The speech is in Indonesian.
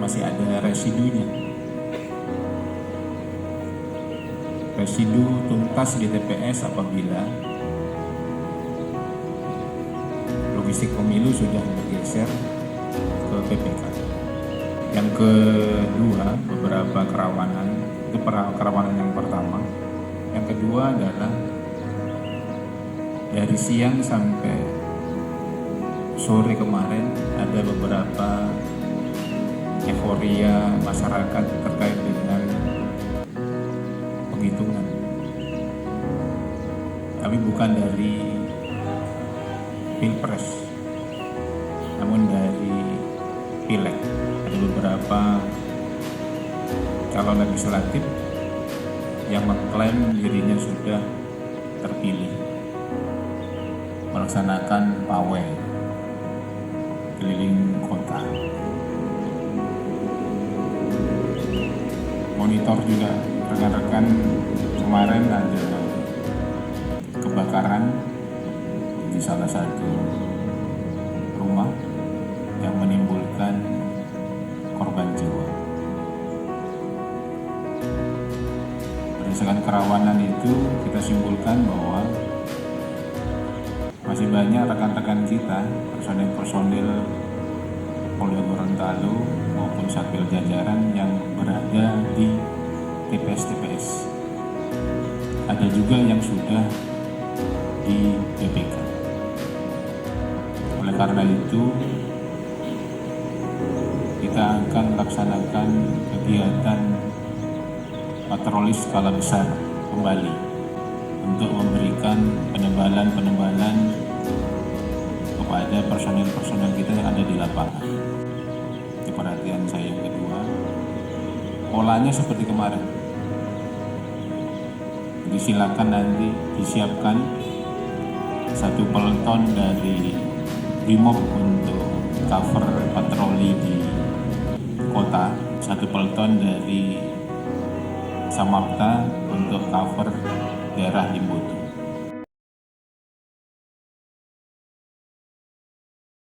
masih ada residunya. Residu tuntas di TPS apabila logistik pemilu sudah bergeser ke PPK. Yang kedua, beberapa kerawanan, itu kerawanan yang pertama. Yang kedua adalah dari siang sampai sore kemarin ada beberapa euforia masyarakat terkait dengan penghitungan, tapi bukan dari Pilpres, namun dari Pileg. Ada beberapa calon legislatif yang mengklaim dirinya sudah terpilih melaksanakan pawai keliling kota. Monitor juga rekan-rekan, kemarin ada kebakaran di salah satu rumah yang menimbulkan korban jiwa. Berdasarkan kerawanan itu, kita simpulkan bahwa masih banyak rekan-rekan kita, personil-personil Polda Gorontalo maupun Satpol jajaran yang berada di TPS-TPS. Ada juga yang sudah di PPK. Oleh karena itu, kita akan melaksanakan kegiatan patroli skala besar kembali untuk memberikan penebalan kepada personel-personel kita yang ada di lapangan. Itu perhatian saya yang kedua. Polanya seperti kemarin. Jadi silakan nanti disiapkan satu peleton dari Brimob untuk cover patroli di kota, satu peleton dari Samapta untuk cover daerah Limbutu.